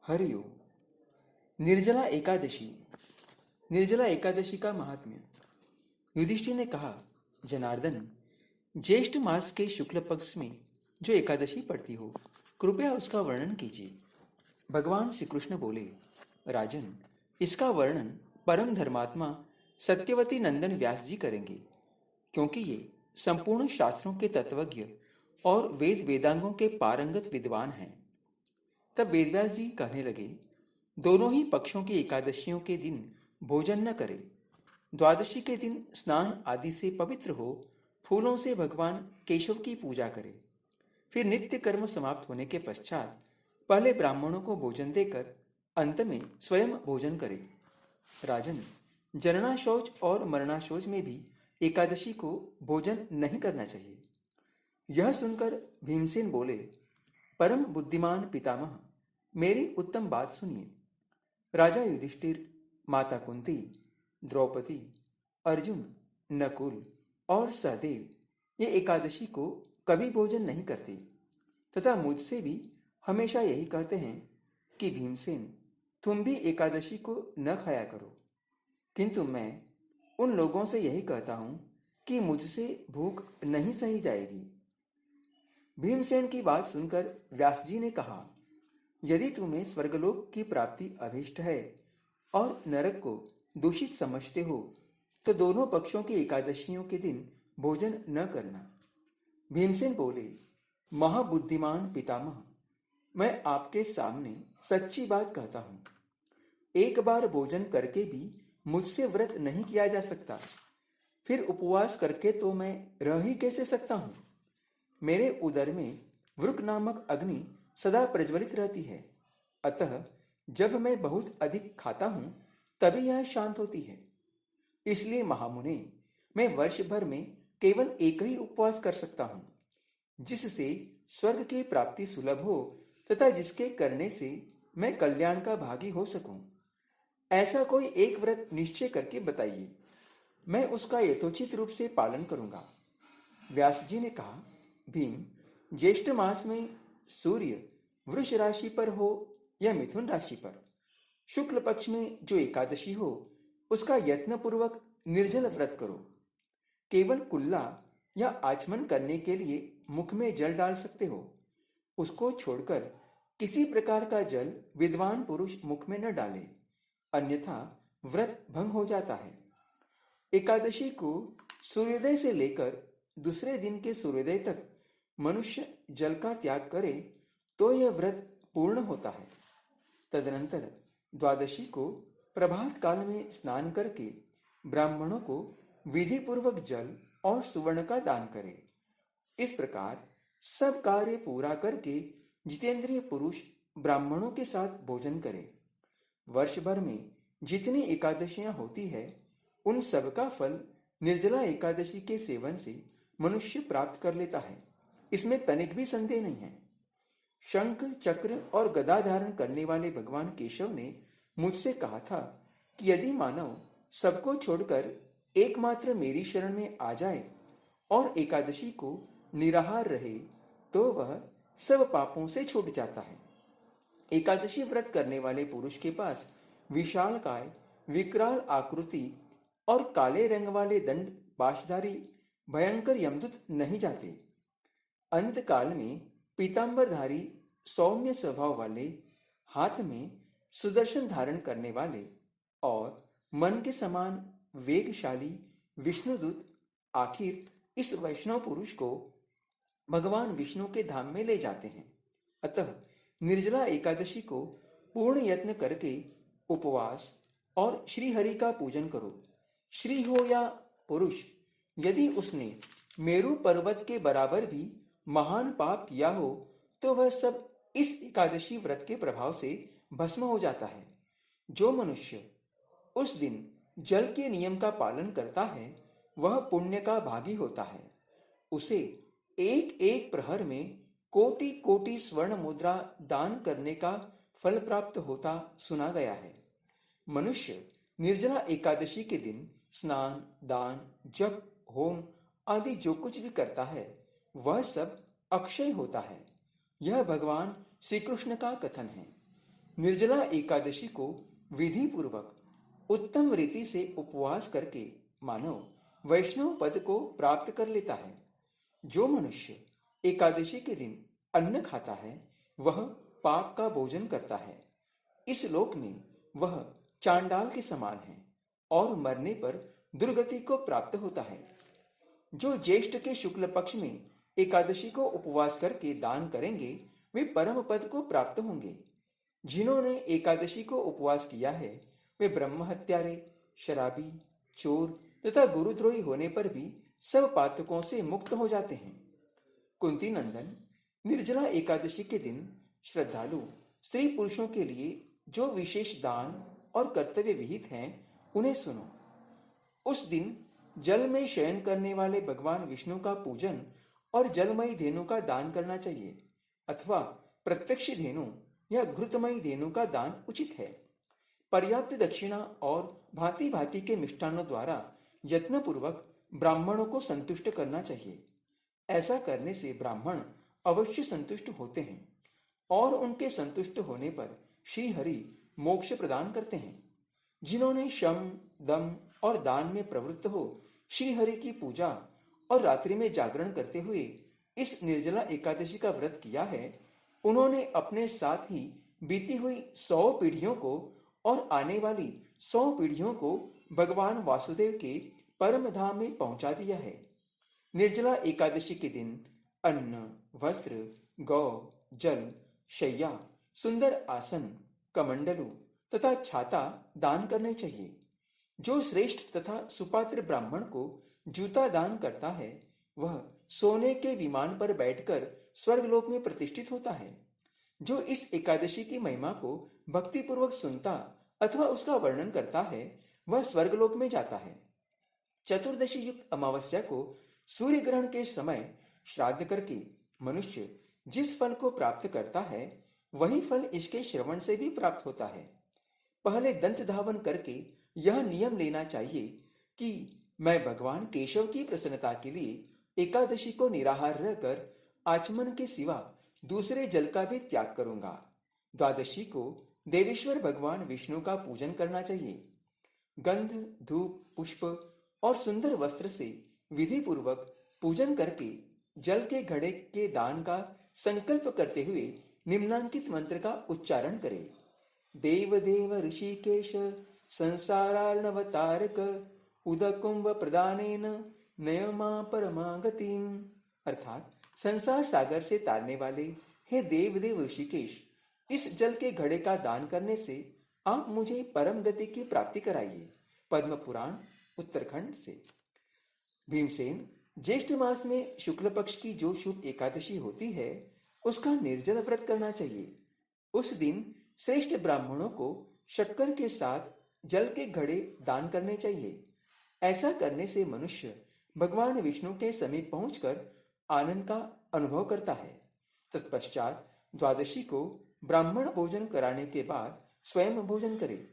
हरिओम। निर्जला एकादशी। निर्जला एकादशी का महात्म्य। युधिष्ठिर ने कहा, जनार्दन, ज्येष्ठ मास के शुक्ल पक्ष में जो एकादशी पड़ती हो, कृपया उसका वर्णन कीजिए। भगवान श्री कृष्ण बोले, राजन, इसका वर्णन परम धर्मात्मा सत्यवती नंदन व्यास जी करेंगे, क्योंकि ये संपूर्ण शास्त्रों के तत्वज्ञ और वेद वेदांगों के पारंगत विद्वान हैं। तब वेदव्यास जी कहने लगे, दोनों ही पक्षों की एकादशियों के दिन भोजन न करें। द्वादशी के दिन स्नान आदि से पवित्र हो फूलों से भगवान केशव की पूजा करें। फिर नित्य कर्म समाप्त होने के पश्चात पहले ब्राह्मणों को भोजन देकर अंत में स्वयं भोजन करें। राजन, जनना शौच और मरना शौच में भी एकादशी को भोजन नहीं करना चाहिए। यह सुनकर भीमसेन बोले, परम बुद्धिमान पितामह, मेरी उत्तम बात सुनिए। राजा युधिष्ठिर, माता कुंती, द्रौपदी, अर्जुन, नकुल और सहदेव ये एकादशी को कभी भोजन नहीं करते तथा मुझसे भी हमेशा यही कहते हैं कि भीमसेन, तुम भी एकादशी को न खाया करो। किंतु मैं उन लोगों से यही कहता हूं कि मुझसे भूख नहीं सही जाएगी। भीमसेन की बात सुनकर व्यास जी ने कहा, यदि तुम्हें स्वर्गलोक की प्राप्ति अभीष्ट है और नरक को दूषित समझते हो, तो दोनों पक्षों की एकादशियों के दिन भोजन न करना। भीमसेन बोले, महाबुद्धिमान पितामह, मैं आपके सामने सच्ची बात कहता हूं। एक बार भोजन करके भी मुझसे व्रत नहीं किया जा सकता, फिर उपवास करके तो मैं रह ही कैसे सकता हूं। मेरे उदर में वृक नामक अग्नि सदा प्रज्वलित रहती है, अतः जब मैं बहुत अधिक खाता हूं तभी यह शांत होती है। इसलिए महामुने, मैं वर्ष भर में केवल एक ही उपवास कर सकता हूं, जिससे स्वर्ग की प्राप्ति सुलभ हो तथा जिसके करने से मैं कल्याण का भागी हो सकूं। ऐसा कोई एक व्रत निश्चय करके बताइए, मैं उसका यथोचित रूप से पालन करूंगा। व्यास जी ने कहा, भीम, ज्येष्ठ मास में सूर्य वृष राशि पर हो या मिथुन राशि पर, शुक्ल पक्ष में जो एकादशी हो उसका यत्नपूर्वक निर्जल व्रत करो। केवल कुल्ला या आचमन करने के लिए मुख में जल डाल सकते हो। उसको छोड़कर किसी प्रकार का जल विद्वान पुरुष मुख में न डाले, अन्यथा व्रत भंग हो जाता है। एकादशी को सूर्योदय से लेकर दूसरे दिन के सूर्योदय तक मनुष्य जल का त्याग करे तो यह व्रत पूर्ण होता है। तदनंतर द्वादशी को प्रभात काल में स्नान करके ब्राह्मणों को विधि पूर्वक जल और सुवर्ण का दान करे। इस प्रकार सब कार्य पूरा करके जितेंद्रिय पुरुष ब्राह्मणों के साथ भोजन करे। वर्ष भर में जितनी एकादशियां होती है, उन सब का फल निर्जला एकादशी के सेवन से मनुष्य प्राप्त कर लेता है, इसमें तनिक भी संदेह नहीं है। शंख, चक्र और गदा धारण करने वाले भगवान केशव ने मुझसे कहा था कि यदि मानव सबको छोड़कर एकमात्र मेरी शरण में आ जाए और एकादशी को निराहार रहे तो वह सब पापों से छूट जाता है। एकादशी व्रत करने वाले पुरुष के पास विशाल काय, विकराल आकृति और काले रंग वाले दंड बाशधारी भयंकर यमदूत नहीं जाते। अंत काल में पीतांबरधारी सौम्य स्वभाव वाले, हाथ में सुदर्शन धारण करने वाले और मन के समान वेगशाली विष्णुदूत आखिर इस वैष्णव पुरुष को भगवान विष्णु के धाम में ले जाते हैं। अतः निर्जला एकादशी को पूर्ण यत्न करके उपवास और श्री हरि का पूजन करो। श्री हो या पुरुष, यदि उसने मेरु पर्वत के बराबर भी महान पाप किया हो तो वह सब इस एकादशी व्रत के प्रभाव से भस्म हो जाता है। जो मनुष्य उस दिन जल के नियम का पालन करता है वह पुण्य का भागी होता है। उसे एक एक प्रहर में कोटि कोटि स्वर्ण मुद्रा दान करने का फल प्राप्त होता सुना गया है। मनुष्य निर्जला एकादशी के दिन स्नान, दान, जप, होम आदि जो कुछ भी करता है वह सब अक्षय होता है। यह भगवान श्री कृष्ण का कथन है। निर्जला एकादशी को विधि पूर्वक उत्तम रीति से उपवास करके मानव वैष्णव पद को प्राप्त कर लेता है। जो मनुष्य एकादशी के दिन अन्न खाता है वह पाप का भोजन करता है। इस लोक में वह चांडाल के समान है और मरने पर दुर्गति को प्राप्त होता है। जो ज्येष्ठ के शुक्ल पक्ष में एकादशी को उपवास करके दान करेंगे वे परम पद को प्राप्त होंगे। जिन्होंने एकादशी को उपवास किया है वे ब्रह्म हत्यारे, शराबी, चोर तथा गुरुद्रोही होने पर भी सब पातकों से मुक्त हो जाते हैं। कुंती नंदन, निर्जला एकादशी के दिन श्रद्धालु स्त्री पुरुषों के लिए जो विशेष दान और कर्तव्य विहित हैं उन्हें सुनो। उस दिन जल में शयन करने वाले भगवान विष्णु का पूजन और जलमयी धेनु का दान करना चाहिए अथवा प्रत्यक्ष धेनु या घृतमयी धेनु का दान उचित है। पर्याप्त दक्षिणा और भांति भांति के मिष्टानों द्वारा यत्न पूर्वक ब्राह्मणों को संतुष्ट करना चाहिए। ऐसा करने से ब्राह्मण अवश्य संतुष्ट होते हैं और उनके संतुष्ट होने पर श्री हरि मोक्ष प्रदान करते हैं। जिन्होंने शम, दम और दान में प्रवृत्त हो श्री हरि की पूजा और रात्रि में जागरण करते हुए इस निर्जला एकादशी का व्रत किया है, उन्होंने अपने साथ ही बीती हुई 100 पीढ़ियों को और आने वाली 100 पीढ़ियों को भगवान वासुदेव के परम धाम में पहुंचा दिया है। निर्जला एकादशी के दिन अन्न, वस्त्र, गौ, जल, शैया, सुंदर आसन, कमंडलू तथा छाता दान करने चाहिए। जो श्रेष्ठ तथा सुपात्र ब्राह्मण को जूता दान करता है वह सोने के विमान पर बैठकर स्वर्गलोक में प्रतिष्ठित होता है। जो इस एकादशी की महिमा को भक्ति पूर्वक सुनता अथवा उसका वर्णन करता है वह स्वर्गलोक में जाता है। चतुर्दशी युक्त अमावस्या को सूर्य ग्रहण के समय श्राद्ध करके मनुष्य जिस फल को प्राप्त करता है वही फल इसके श्रवण से भी प्राप्त होता है। पहले दंत धावन करके यह नियम लेना चाहिए कि मैं भगवान केशव की प्रसन्नता के लिए एकादशी को निराहार रहकर आचमन के सिवा दूसरे जल का भी त्याग करूंगा। द्वादशी को देवेश्वर भगवान विष्णु का पूजन करना चाहिए। गंध, धूप, पुष्प और सुंदर वस्त्र से विधि पूर्वक पूजन करके जल के घड़े के दान का संकल्प करते हुए निम्नांकित मंत्र का उच्चारण करें। देव देव ऋषिकेश संसारार्णवतारक उदकुंभ प्रदानेन नयमा परमागतिम। अर्थात संसार सागर से तारने वाले हे देव देव ऋषिकेश, इस जल के घड़े का दान करने से आप मुझे परम गति की प्राप्ति कराइए। पद्म पुराण उत्तराखंड से। भीमसेन, ज्येष्ठ मास में शुक्ल पक्ष की जो शुभ एकादशी होती है उसका निर्जल व्रत करना चाहिए। उस दिन श्रेष्ठ ब्राह्मणों को शक्कर के साथ जल के घड़े दान करने चाहिए। ऐसा करने से मनुष्य भगवान विष्णु के समीप पहुंचकर आनंद का अनुभव करता है। तत्पश्चात द्वादशी को ब्राह्मण भोजन कराने के बाद स्वयं भोजन करे।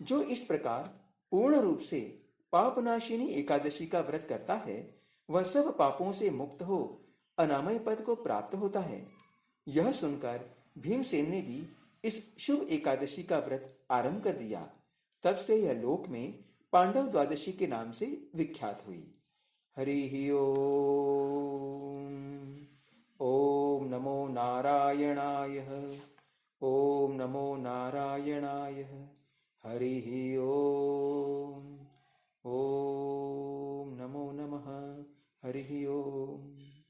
जो इस प्रकार पूर्ण रूप से पापनाशिनी एकादशी का व्रत करता है वह सब पापों से मुक्त हो अनामय पद को प्राप्त होता है। यह सुनकर भीमसेन ने भी इस शुभ एकादशी का व्रत आरंभ कर दिया। तब से यह लोक में पांडव द्वादशी के नाम से विख्यात हुई। हरि ओम। ओम नमो नारायणाय। ओम नमो नारायणाय। हरि ओम। ओम नमो नमः। हरि ओम।